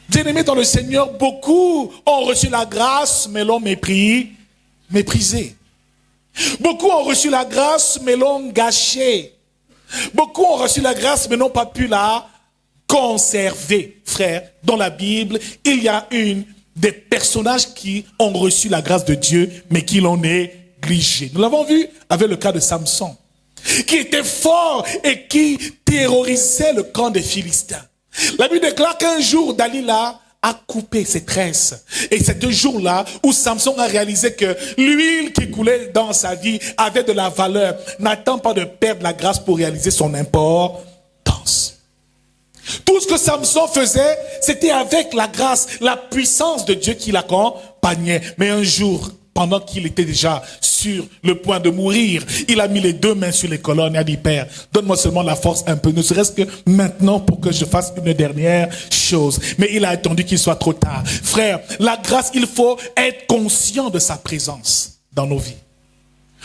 Bien-aimés dans le Seigneur, beaucoup ont reçu la grâce, mais l'ont méprisé. Beaucoup ont reçu la grâce, mais l'ont gâchée. Beaucoup ont reçu la grâce, mais n'ont pas pu la conserver. Frère, dans la Bible, il y a des personnages qui ont reçu la grâce de Dieu, mais qui l'ont négligé. Nous l'avons vu avec le cas de Samson, qui était fort et qui terrorisait le camp des Philistins. La Bible déclare qu'un jour, Dalila a coupé ses tresses. Et c'est ce jour-là où Samson a réalisé que l'huile qui coulait dans sa vie avait de la valeur. N'attend pas de perdre la grâce pour réaliser son importance. Tout ce que Samson faisait, c'était avec la grâce, la puissance de Dieu qui l'accompagnait. Mais un jour, pendant qu'il était déjà sur le point de mourir, il a mis les deux mains sur les colonnes et a dit, Père, donne-moi seulement la force un peu, ne serait-ce que maintenant pour que je fasse une dernière chose. Mais il a attendu qu'il soit trop tard. Frère, la grâce, il faut être conscient de sa présence dans nos vies.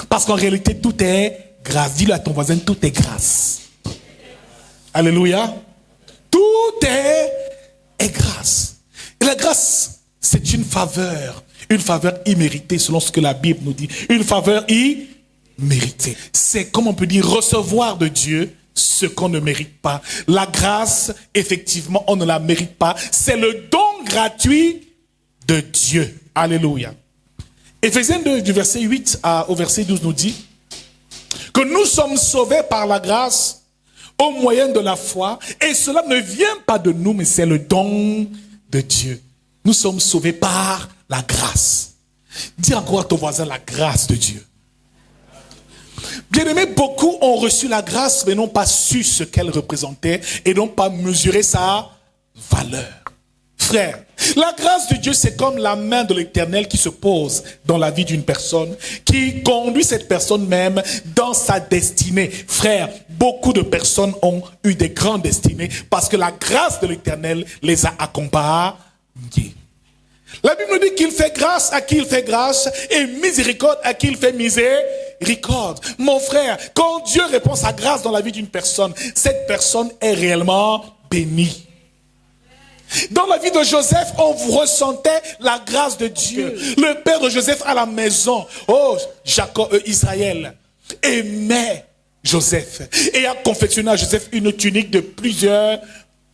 Parce qu'en réalité, tout est grâce. Dis-le à ton voisin, tout est grâce. Alléluia. Tout est grâce. Et la grâce, c'est une faveur imméritée selon ce que la Bible nous dit. Une faveur imméritée. C'est, comme on peut dire, recevoir de Dieu ce qu'on ne mérite pas. La grâce, effectivement, on ne la mérite pas. C'est le don gratuit de Dieu. Alléluia. Éphésiens 2, du verset 8 au verset 12 nous dit que nous sommes sauvés par la grâce au moyen de la foi, et cela ne vient pas de nous, mais c'est le don de Dieu. Nous sommes sauvés par la grâce. Dis encore à ton voisin la grâce de Dieu. Bien-aimés, beaucoup ont reçu la grâce, mais n'ont pas su ce qu'elle représentait et n'ont pas mesuré sa valeur. Frère, la grâce de Dieu, c'est comme la main de l'Éternel qui se pose dans la vie d'une personne, qui conduit cette personne même dans sa destinée. Frère, beaucoup de personnes ont eu des grandes destinées parce que la grâce de l'Éternel les a accompagnés. La Bible nous dit qu'il fait grâce à qui il fait grâce et miséricorde à qui il fait miséricorde. Mon frère, quand Dieu répond sa grâce dans la vie d'une personne, cette personne est réellement bénie. Dans la vie de Joseph, on ressentait la grâce de Dieu. Le père de Joseph à la maison, Israël, aimait Joseph et a confectionné à Joseph une tunique de plusieurs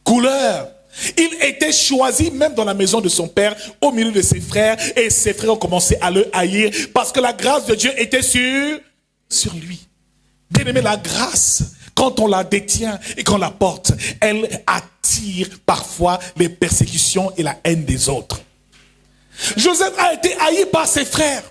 couleurs. Il était choisi même dans la maison de son père, au milieu de ses frères, et ses frères ont commencé à le haïr parce que la grâce de Dieu était sur lui. Bien aimé, la grâce, quand on la détient et qu'on la porte, elle attire parfois les persécutions et la haine des autres. Joseph a été haï par ses frères.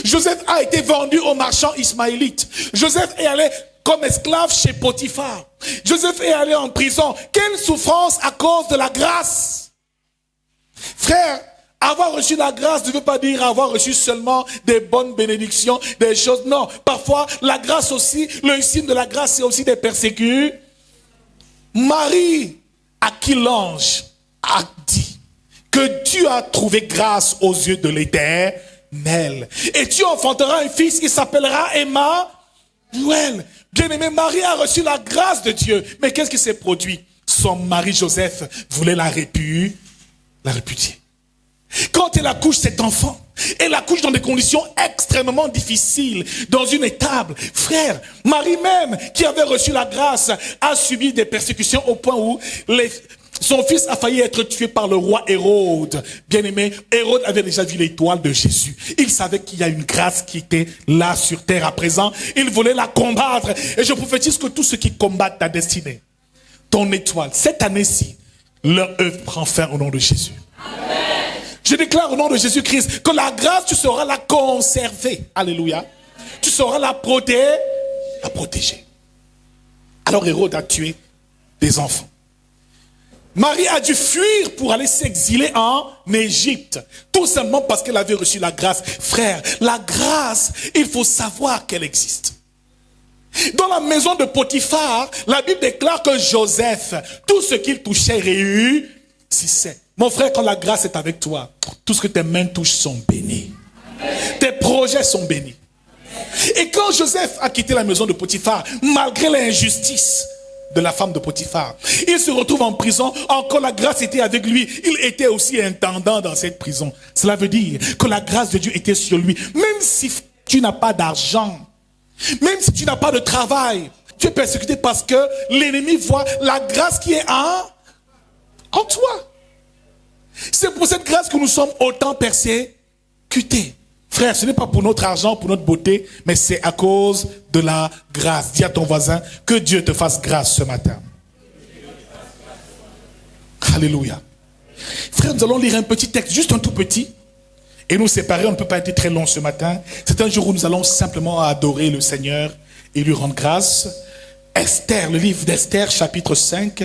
Joseph a été vendu aux marchands ismaélites. Joseph est allé comme esclave chez Potiphar. Joseph est allé en prison. Quelle souffrance à cause de la grâce. Frère, avoir reçu la grâce ne veut pas dire avoir reçu seulement des bonnes bénédictions, des choses. Non, parfois la grâce aussi, le signe de la grâce, c'est aussi des persécutions. Marie, à qui l'ange a dit que tu as trouvé grâce aux yeux de l'Éternel. Et tu enfanteras un fils, il s'appellera Emmanuel. Bien-aimé, Marie a reçu la grâce de Dieu. Mais qu'est-ce qui s'est produit? Son mari Joseph voulait la répudier. Quand elle accouche cet enfant, elle accouche dans des conditions extrêmement difficiles, dans une étable. Frère, Marie même, qui avait reçu la grâce, a subi des persécutions au point où son fils a failli être tué par le roi Hérode. Bien-aimé, Hérode avait déjà vu l'étoile de Jésus. Il savait qu'il y a une grâce qui était là sur terre à présent. Il voulait la combattre. Et je prophétise que tous ceux qui combattent ta destinée, ton étoile, cette année-ci, leur œuvre prend fin au nom de Jésus. Amen. Je déclare au nom de Jésus-Christ que la grâce, tu sauras la conserver. Alléluia. Tu sauras la protéger. Alors Hérode a tué des enfants. Marie a dû fuir pour aller s'exiler en Égypte. Tout simplement parce qu'elle avait reçu la grâce. Frère, la grâce, il faut savoir qu'elle existe. Dans la maison de Potiphar, la Bible déclare que Joseph, tout ce qu'il touchait réussissait. Mon frère, quand la grâce est avec toi, tout ce que tes mains touchent sont bénis. Amen. Tes projets sont bénis. Amen. Et quand Joseph a quitté la maison de Potiphar, malgré l'injustice, de la femme de Potiphar. Il se retrouve en prison, encore la grâce était avec lui. Il était aussi intendant dans cette prison. Cela veut dire que la grâce de Dieu était sur lui. Même si tu n'as pas d'argent, même si tu n'as pas de travail, tu es persécuté parce que l'ennemi voit la grâce qui est en toi. C'est pour cette grâce que nous sommes autant persécutés. Frère, ce n'est pas pour notre argent, pour notre beauté, mais c'est à cause de la grâce. Dis à ton voisin que Dieu te fasse grâce ce matin. Alléluia. Frère, nous allons lire un petit texte, juste un tout petit. Et nous séparer, on ne peut pas être très long ce matin. C'est un jour où nous allons simplement adorer le Seigneur et lui rendre grâce. Esther, le livre d'Esther, chapitre 5,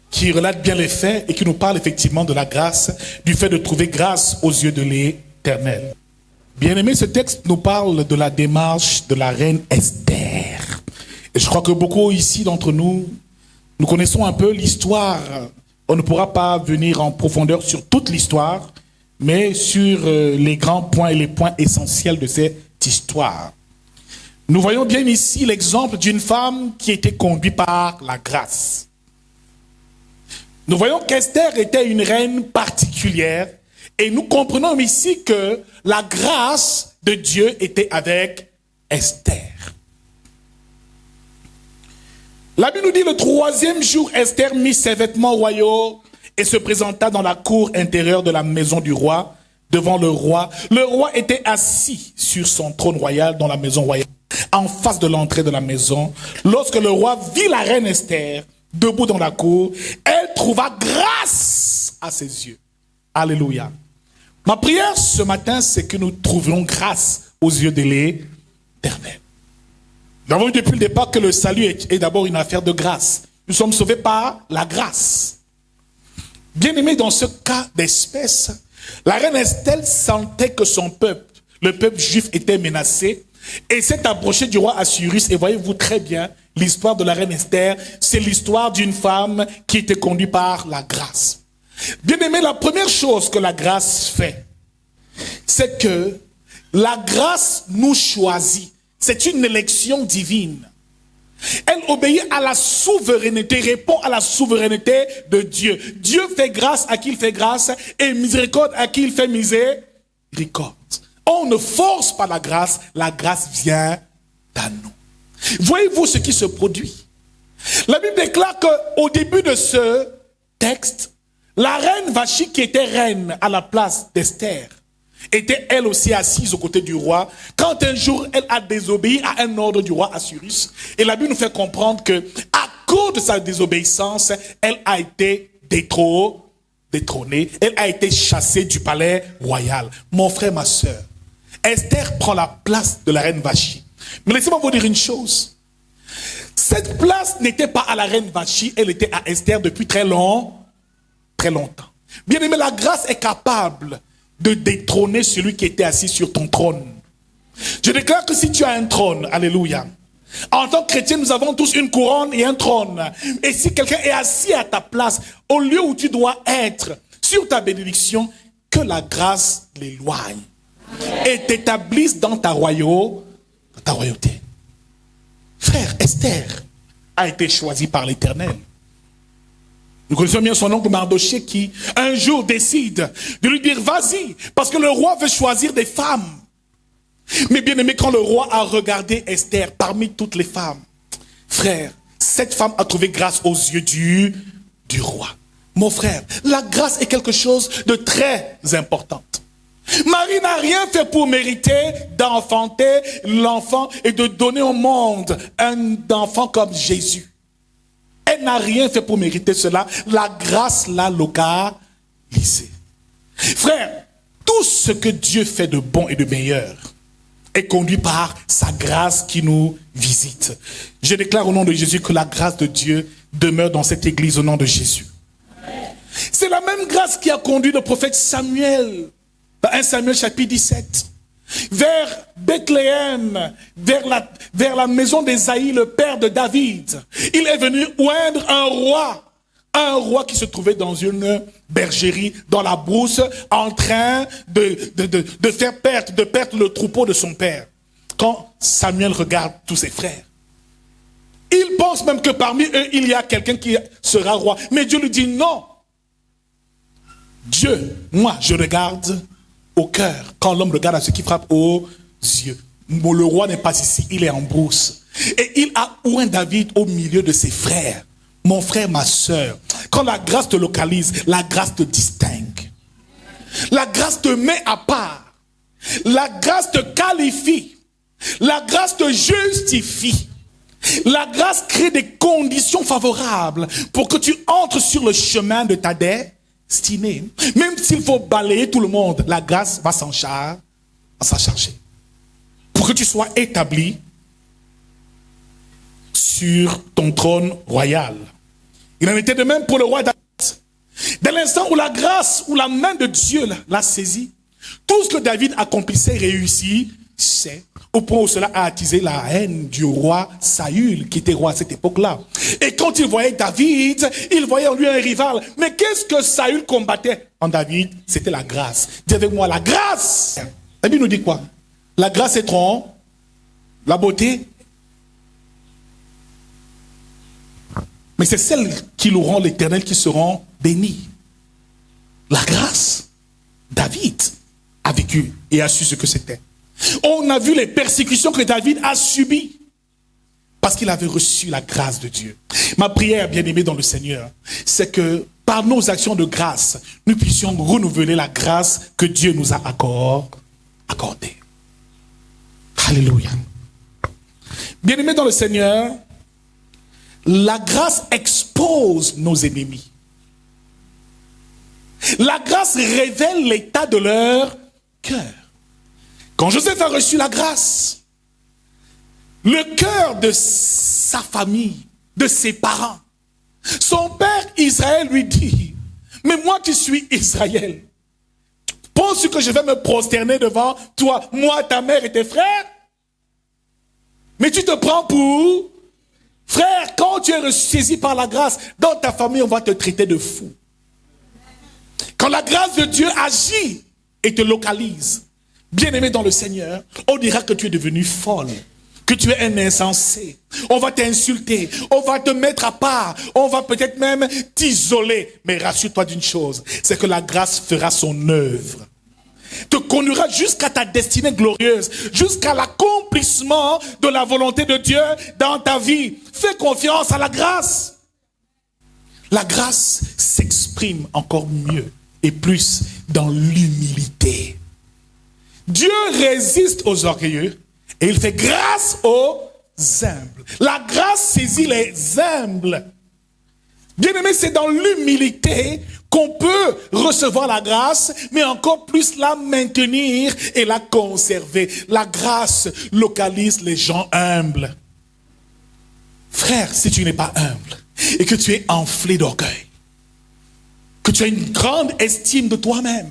qui relate bien les faits et qui nous parle effectivement de la grâce, du fait de trouver grâce aux yeux de l'Éternel. Bien aimé, ce texte nous parle de la démarche de la reine Esther. Et je crois que beaucoup ici d'entre nous, nous connaissons un peu l'histoire. On ne pourra pas venir en profondeur sur toute l'histoire, mais sur les grands points et les points essentiels de cette histoire. Nous voyons bien ici l'exemple d'une femme qui était conduite par la grâce. Nous voyons qu'Esther était une reine particulière et nous comprenons ici que la grâce de Dieu était avec Esther. La Bible nous dit le 3e jour, Esther mit ses vêtements royaux et se présenta dans la cour intérieure de la maison du roi, devant le roi. Le roi était assis sur son trône royal dans la maison royale, en face de l'entrée de la maison. Lorsque le roi vit la reine Esther debout dans la cour, elle trouva grâce à ses yeux. Alléluia. Ma prière ce matin, c'est que nous trouvions grâce aux yeux de l'Éternel. Nous avons vu depuis le départ que le salut est d'abord une affaire de grâce. Nous sommes sauvés par la grâce. Bien aimé, dans ce cas d'espèce, la reine Esther sentait que son peuple, le peuple juif, était menacé et s'est approchée du roi Assuérus. Et voyez-vous très bien, l'histoire de la reine Esther, c'est l'histoire d'une femme qui était conduite par la grâce. Bien aimé, la première chose que la grâce fait, c'est que la grâce nous choisit. C'est une élection divine. Elle obéit à la souveraineté, répond à la souveraineté de Dieu. Dieu fait grâce à qui il fait grâce et miséricorde à qui il fait miséricorde. On ne force pas la grâce vient à nous. Voyez-vous ce qui se produit? La Bible déclare qu'au début de ce texte, la reine Vachi, qui était reine à la place d'Esther, était elle aussi assise aux côtés du roi, quand un jour elle a désobéi à un ordre du roi Assuérus. Et la Bible nous fait comprendre que, à cause de sa désobéissance, elle a été détrônée, elle a été chassée du palais royal. Mon frère, ma soeur, Esther prend la place de la reine Vachi. Mais laissez-moi vous dire une chose. Cette place n'était pas à la reine Vachi, elle était à Esther depuis très longtemps. Bien aimé, la grâce est capable de détrôner celui qui était assis sur ton trône. Je déclare que si tu as un trône, alléluia, en tant que chrétien, nous avons tous une couronne et un trône. Et si quelqu'un est assis à ta place, au lieu où tu dois être, sur ta bénédiction, que la grâce l'éloigne et t'établisse dans ta royauté. Frère, Esther a été choisie par l'Éternel. Nous connaissons bien son oncle Mardoché qui, un jour, décide de lui dire « Vas-y », parce que le roi veut choisir des femmes. Mais bien aimé, quand le roi a regardé Esther parmi toutes les femmes, frère, cette femme a trouvé grâce aux yeux du roi. Mon frère, la grâce est quelque chose de très important. Marie n'a rien fait pour mériter d'enfanter l'enfant et de donner au monde un enfant comme Jésus. Elle n'a rien fait pour mériter cela. La grâce l'a localisé. Frère, tout ce que Dieu fait de bon et de meilleur est conduit par sa grâce qui nous visite. Je déclare au nom de Jésus que la grâce de Dieu demeure dans cette église au nom de Jésus. C'est la même grâce qui a conduit le prophète Samuel, dans 1 Samuel chapitre 17, vers Bethléem, vers la maison d'Ésaïe, le père de David. Il est venu oindre un roi qui se trouvait dans une bergerie, dans la brousse, en train de faire perdre le troupeau de son père. Quand Samuel regarde tous ses frères, Ils pensent même que parmi eux, il y a quelqu'un qui sera roi. Mais Dieu lui dit non. Dieu, moi, je regarde au cœur. Quand l'homme regarde à ce qui frappe aux yeux. Le roi n'est pas ici, il est en brousse. Et il a oint David au milieu de ses frères. Mon frère, ma soeur. Quand la grâce te localise, la grâce te distingue. La grâce te met à part. La grâce te qualifie. La grâce te justifie. La grâce crée des conditions favorables pour que tu entres sur le chemin de ta destinée. Même s'il faut balayer tout le monde, la grâce va s'en charger. Pour que tu sois établi sur ton trône royal. Il en était de même pour le roi David. Dès l'instant où la grâce, où la main de Dieu l'a saisi, tout ce que David accomplissait réussissait, au point où cela a attisé la haine du roi Saül, qui était roi à cette époque-là. Et quand il voyait David, il voyait en lui un rival. Mais qu'est-ce que Saül combattait en David? C'était la grâce. Dis avec moi, la grâce. La Bible nous dit quoi? La grâce est tronc, la beauté. Mais c'est celles qui loueront l'Éternel qui seront bénies. La grâce, David a vécu et a su ce que c'était. On a vu les persécutions que David a subies parce qu'il avait reçu la grâce de Dieu. Ma prière, bien-aimée dans le Seigneur, c'est que par nos actions de grâce, nous puissions renouveler la grâce que Dieu nous a accordée. Alléluia. Bien-aimés dans le Seigneur, la grâce expose nos ennemis. La grâce révèle l'état de leur cœur. Quand Joseph a reçu la grâce, le cœur de sa famille, de ses parents, son père Israël lui dit, mais moi qui suis Israël, penses-tu que je vais me prosterner devant toi, moi, ta mère et tes frères? Mais tu te prends pour frère, quand tu es saisi par la grâce, dans ta famille, on va te traiter de fou. Quand la grâce de Dieu agit et te localise, bien-aimé dans le Seigneur, on dira que tu es devenu folle, que tu es un insensé. On va t'insulter, on va te mettre à part, on va peut-être même t'isoler. Mais rassure-toi d'une chose, c'est que la grâce fera son œuvre. Te conduira jusqu'à ta destinée glorieuse, jusqu'à l'accomplissement de la volonté de Dieu dans ta vie. Fais confiance à la grâce. La grâce s'exprime encore mieux et plus dans l'humilité. Dieu résiste aux orgueilleux et il fait grâce aux humbles. La grâce saisit les humbles. Bien-aimé, c'est dans l'humilité qu'on peut recevoir la grâce, mais encore plus la maintenir et la conserver. La grâce localise les gens humbles. Frère, si tu n'es pas humble et que tu es enflé d'orgueil, que tu as une grande estime de toi-même,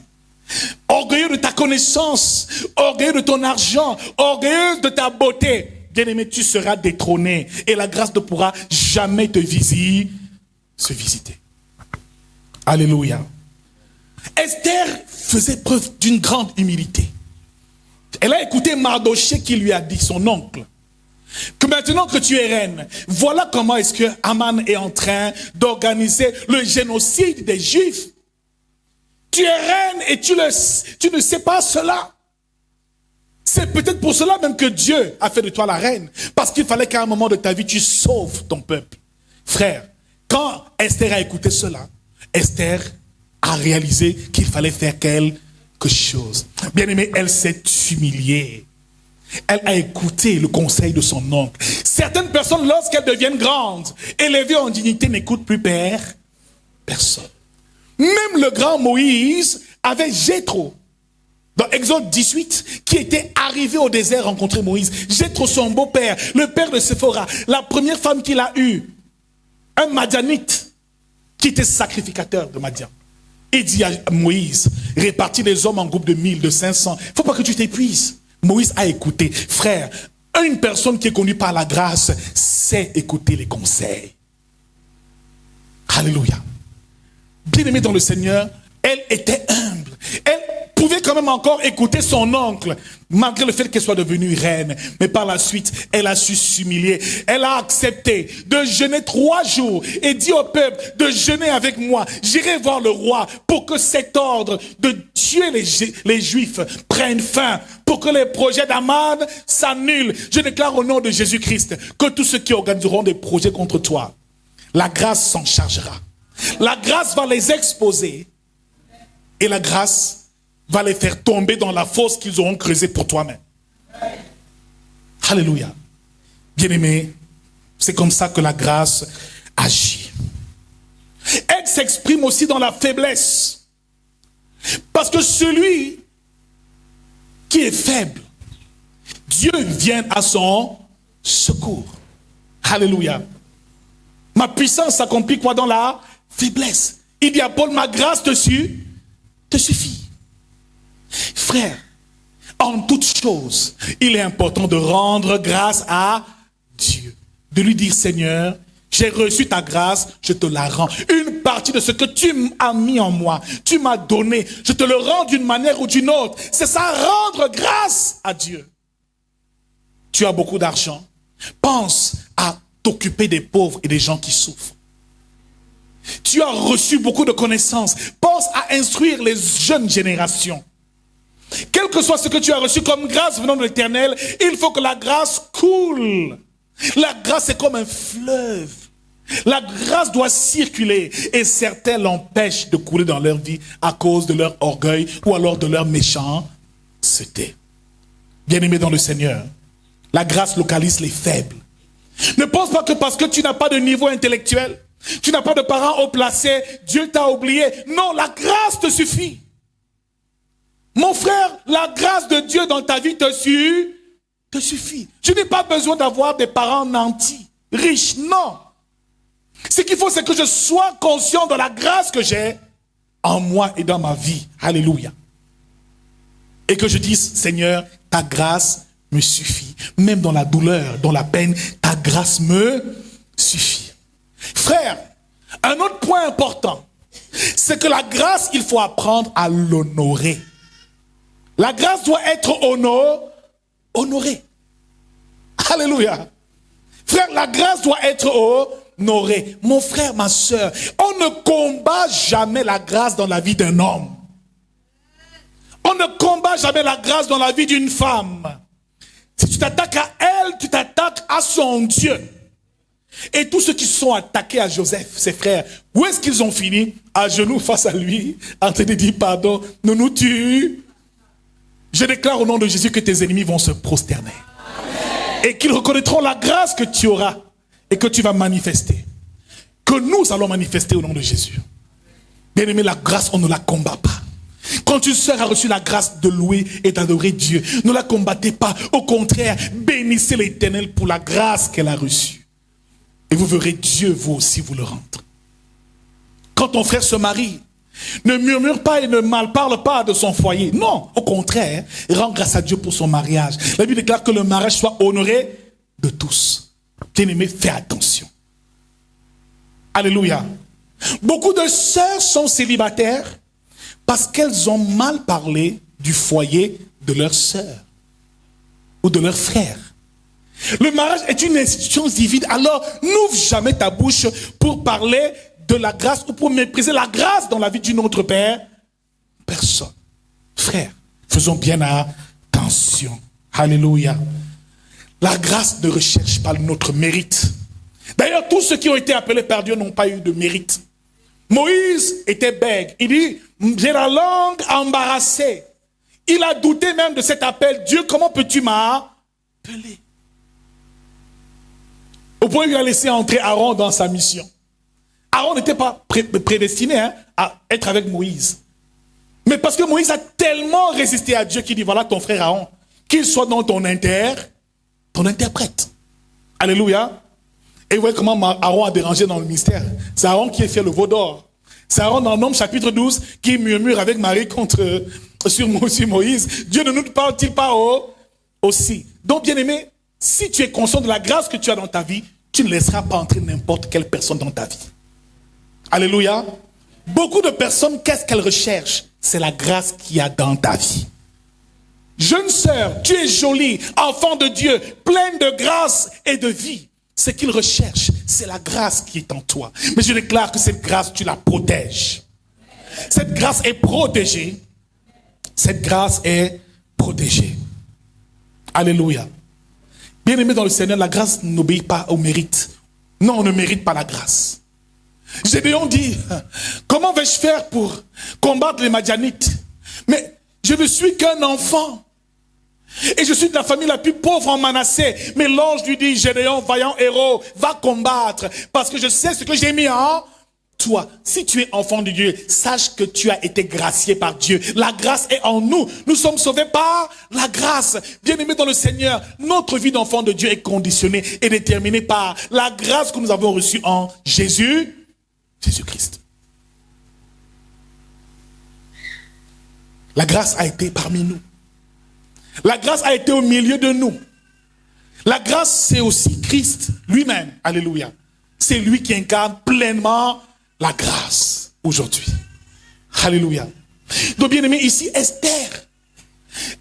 orgueilleux de ta connaissance, orgueilleux de ton argent, orgueilleux de ta beauté, bien-aimé, tu seras détrôné et la grâce ne pourra jamais te visiter. Alléluia. Esther faisait preuve d'une grande humilité. Elle a écouté Mardoché qui lui a dit, son oncle, que maintenant que tu es reine, voilà comment est-ce que Haman est en train d'organiser le génocide des Juifs. Tu es reine et tu ne sais pas cela. C'est peut-être pour cela même que Dieu a fait de toi la reine. Parce qu'il fallait qu'à un moment de ta vie, tu sauves ton peuple. Frère, quand Esther a écouté cela, Esther a réalisé qu'il fallait faire quelque chose. Bien aimé, elle s'est humiliée. Elle a écouté le conseil de son oncle. Certaines personnes, lorsqu'elles deviennent grandes, élevées en dignité, n'écoutent plus personne. Même le grand Moïse avait Jéthro, dans Exode 18, qui était arrivé au désert rencontrer Moïse. Jéthro, son beau-père, le père de Séphora, la première femme qu'il a eue, un Madianite, qui était sacrificateur de Madian. Il dit à Moïse, répartis les hommes en groupes de 1000, de 500. Il ne faut pas que tu t'épuises. Moïse a écouté. Frère, une personne qui est connue par la grâce sait écouter les conseils. Alléluia. Bien-aimée dans le Seigneur, elle était humble. Elle pouvait quand quand même encore écouter son oncle, malgré le fait qu'elle soit devenue reine. Mais par la suite, elle a su s'humilier. Elle a accepté de jeûner 3 jours et dit au peuple de jeûner avec moi. J'irai voir le roi pour que cet ordre de tuer les Juifs prenne fin, pour que les projets d'Aman s'annulent. Je déclare au nom de Jésus-Christ que tous ceux qui organiseront des projets contre toi, la grâce s'en chargera. La grâce va les exposer et la grâce va les faire tomber dans la fosse qu'ils auront creusée pour toi-même. Alléluia. Bien-aimés, c'est comme ça que la grâce agit. Elle s'exprime aussi dans la faiblesse. Parce que celui qui est faible, Dieu vient à son secours. Alléluia. Ma puissance s'accomplit quoi dans la faiblesse. Il dit à Paul, ma grâce te suffit. Frère, en toute chose, il est important de rendre grâce à Dieu. De lui dire, Seigneur, j'ai reçu ta grâce, je te la rends. Une partie de ce que tu as mis en moi, tu m'as donné, je te le rends d'une manière ou d'une autre. C'est ça, rendre grâce à Dieu. Tu as beaucoup d'argent. Pense à t'occuper des pauvres et des gens qui souffrent. Tu as reçu beaucoup de connaissances. Pense à instruire les jeunes générations. Quel que soit ce que tu as reçu comme grâce venant de l'Éternel, il faut que la grâce coule. La grâce est comme un fleuve. La grâce doit circuler et certains l'empêchent de couler dans leur vie à cause de leur orgueil ou alors de leur méchanceté. Bien-aimé dans le Seigneur, la grâce localise les faibles. Ne pense pas que parce que tu n'as pas de niveau intellectuel, tu n'as pas de parents haut placés, Dieu t'a oublié. Non, la grâce te suffit. Mon frère, la grâce de Dieu dans ta vie te suffit. Je n'ai pas besoin d'avoir des parents nantis, riches, non. Ce qu'il faut, c'est que je sois conscient de la grâce que j'ai en moi et dans ma vie. Alléluia. Et que je dise, Seigneur, ta grâce me suffit. Même dans la douleur, dans la peine, ta grâce me suffit. Frère, un autre point important, c'est que la grâce, il faut apprendre à l'honorer. La grâce doit être honorée. Alléluia. Frère, la grâce doit être honorée. Mon frère, ma soeur, on ne combat jamais la grâce dans la vie d'un homme. On ne combat jamais la grâce dans la vie d'une femme. Si tu t'attaques à elle, tu t'attaques à son Dieu. Et tous ceux qui sont attaqués à Joseph, ses frères, où est-ce qu'ils ont fini? À genoux face à lui, en train de dire pardon, ne nous tue. Je déclare au nom de Jésus que tes ennemis vont se prosterner. Amen. Et qu'ils reconnaîtront la grâce que tu auras et que tu vas manifester. Que nous allons manifester au nom de Jésus. Bien-aimé, la grâce, on ne la combat pas. Quand une sœur a reçu la grâce de louer et d'adorer Dieu, ne la combattez pas. Au contraire, bénissez l'Éternel pour la grâce qu'elle a reçue. Et vous verrez Dieu, vous aussi, vous le rendre. Quand ton frère se marie, ne murmure pas et ne malparle pas de son foyer. Non, au contraire, rends grâce à Dieu pour son mariage. La Bible déclare que le mariage soit honoré de tous. Bien-aimé, fais attention. Alléluia. Beaucoup de sœurs sont célibataires parce qu'elles ont mal parlé du foyer de leur sœur ou de leur frère. Le mariage est une institution divine, alors n'ouvre jamais ta bouche pour parler de la grâce ou pour mépriser la grâce dans la vie d'une autre personne. Frère, faisons bien attention. Alléluia. La grâce ne recherche pas notre mérite. D'ailleurs, tous ceux qui ont été appelés par Dieu n'ont pas eu de mérite. Moïse était bègue. Il dit, j'ai la langue embarrassée. Il a douté même de cet appel. Dieu, comment peux-tu m'appeler? Au point où il a laissé entrer Aaron dans sa mission. Aaron n'était pas prédestiné à être avec Moïse. Mais parce que Moïse a tellement résisté à Dieu qu'il dit, voilà ton frère Aaron, qu'il soit dans ton interprète. Alléluia. Et vous voyez comment Aaron a dérangé dans le mystère. C'est Aaron qui a fait le veau d'or. C'est Aaron dans Nombre chapitre 12 qui murmure avec Marie sur Moïse. Dieu ne nous parle-t-il pas aussi? Donc bien aimé, si tu es conscient de la grâce que tu as dans ta vie, tu ne laisseras pas entrer n'importe quelle personne dans ta vie. Alléluia. Beaucoup de personnes, qu'est-ce qu'elles recherchent? C'est la grâce qu'il y a dans ta vie. jeune sœur, tu es jolie, enfant de Dieu, pleine de grâce et de vie. Ce qu'il recherche, c'est la grâce qui est en toi. Mais je déclare que cette grâce, tu la protèges. Cette grâce est protégée. Cette grâce est protégée. Alléluia. Bien-aimé dans le Seigneur, la grâce n'obéit pas au mérite. Non, on ne mérite pas la grâce. Gédéon dit, comment vais-je faire pour combattre les Madianites? Mais je ne suis qu'un enfant. Et je suis de la famille la plus pauvre en Manassé. Mais l'ange lui dit, Gédéon, vaillant héros, va combattre. Parce que je sais ce que j'ai mis en toi. Si tu es enfant de Dieu, sache que tu as été gracié par Dieu. La grâce est en nous. Nous sommes sauvés par la grâce. Bien-aimés dans le Seigneur, notre vie d'enfant de Dieu est conditionnée et déterminée par la grâce que nous avons reçue en Jésus-Christ. La grâce a été parmi nous. La grâce a été au milieu de nous. La grâce, c'est aussi Christ lui-même. Alléluia. C'est lui qui incarne pleinement la grâce aujourd'hui. Alléluia. Donc, bien aimé, ici, Esther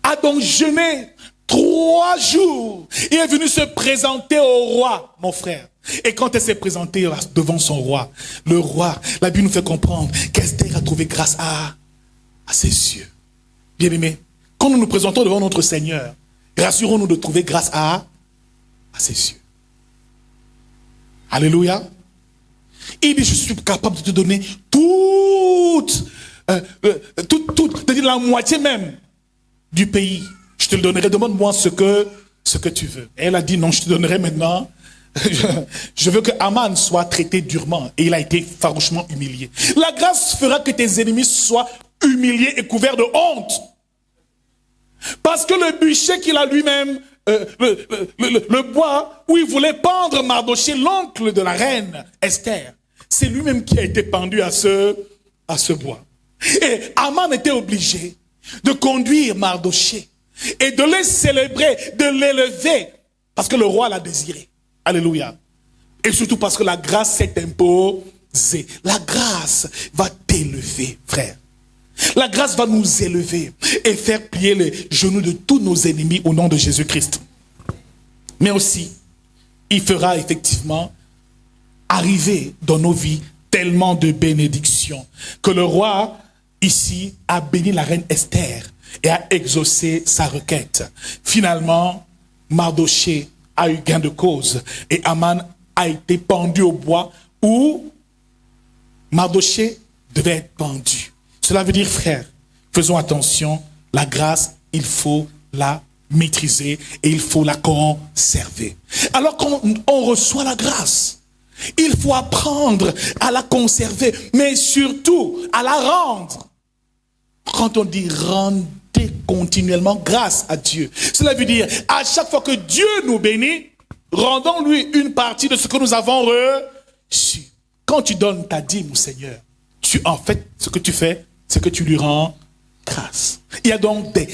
a donc jeûné 3 jours et est venue se présenter au roi, mon frère. Et quand elle s'est présentée devant son roi, le roi, la Bible nous fait comprendre qu'Esther a trouvé grâce à ses yeux. Bien aimé, quand nous nous présentons devant notre Seigneur, rassurons-nous de trouver grâce à ses yeux. Alléluia. Il dit, je suis capable de te donner toute, c'est-à-dire la moitié même du pays. Je te le donnerai, demande-moi ce que tu veux. Et elle a dit, non, je te donnerai maintenant. Je veux que Aman soit traité durement. Et il a été farouchement humilié. La grâce fera que tes ennemis soient humiliés et couverts de honte. Parce que le bûcher qu'il a lui-même, le bois où il voulait pendre Mardoché, l'oncle de la reine Esther, c'est lui-même qui a été pendu à ce bois. Et Aman était obligé de conduire Mardoché et de les célébrer, de l'élever, parce que le roi l'a désiré. Alléluia. Et surtout parce que la grâce s'est imposée. La grâce va t'élever, frère. La grâce va nous élever et faire plier les genoux de tous nos ennemis au nom de Jésus-Christ. Mais aussi, il fera effectivement arriver dans nos vies tellement de bénédictions que le roi ici a béni la reine Esther et a exaucé sa requête. Finalement, Mardoché a eu gain de cause et Aman a été pendu au bois où Mardoché devait être pendu. Cela veut dire, frère, faisons attention, la grâce, il faut la maîtriser et il faut la conserver. Alors qu'on reçoit la grâce, il faut apprendre à la conserver, mais surtout à la rendre. Quand on dit rendez continuellement grâce à Dieu, cela veut dire à chaque fois que Dieu nous bénit, rendons-lui une partie de ce que nous avons reçu. Quand tu donnes ta dîme au Seigneur, en fait, ce que tu fais, c'est que tu lui rends grâce. Il y a donc des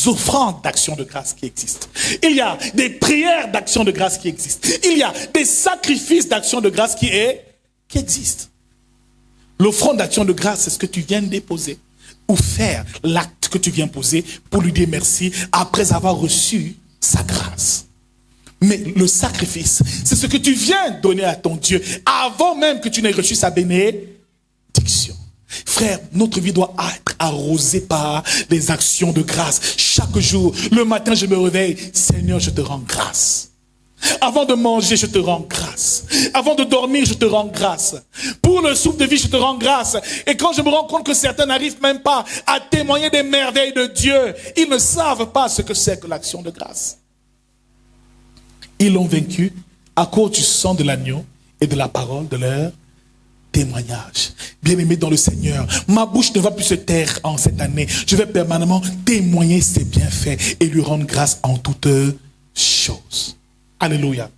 offrandes d'action de grâce qui existent. Il y a des prières d'action de grâce qui existent. Il y a des sacrifices d'action de grâce qui existent. L'offrande d'action de grâce, c'est ce que tu viens de déposer ou faire l'acte que tu viens poser pour lui dire merci après avoir reçu sa grâce. Mais le sacrifice, c'est ce que tu viens donner à ton Dieu avant même que tu n'aies reçu sa bénédiction. Frère, notre vie doit être arrosée par les actions de grâce. Chaque jour, le matin, je me réveille. Seigneur, je te rends grâce. Avant de manger, je te rends grâce. Avant de dormir, je te rends grâce. Pour le souffle de vie, je te rends grâce. Et quand je me rends compte que certains n'arrivent même pas à témoigner des merveilles de Dieu, ils ne savent pas ce que c'est que l'action de grâce. Ils l'ont vaincu à cause du sang de l'agneau et de la parole de leur témoignage. Bien-aimé dans le Seigneur, ma bouche ne va plus se taire en cette année. Je vais permanemment témoigner ses bienfaits et lui rendre grâce en toutes choses. Alléluia.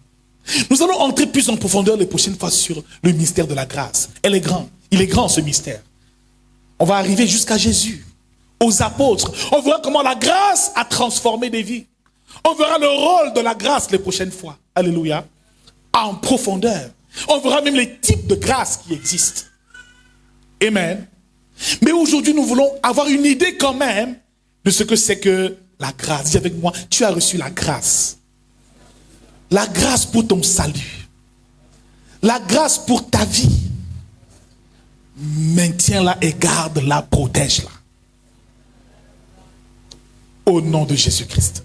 Nous allons entrer plus en profondeur les prochaines fois sur le mystère de la grâce. Elle est grande. Il est grand ce mystère. On va arriver jusqu'à Jésus, aux apôtres. On verra comment la grâce a transformé des vies. On verra le rôle de la grâce les prochaines fois. Alléluia. En profondeur. On verra même les types de grâce qui existent. Amen. Mais aujourd'hui, nous voulons avoir une idée quand même de ce que c'est que la grâce. Dis avec moi, tu as reçu la grâce. La grâce pour ton salut. La grâce pour ta vie. Maintiens-la et garde-la, protège-la. Au nom de Jésus-Christ.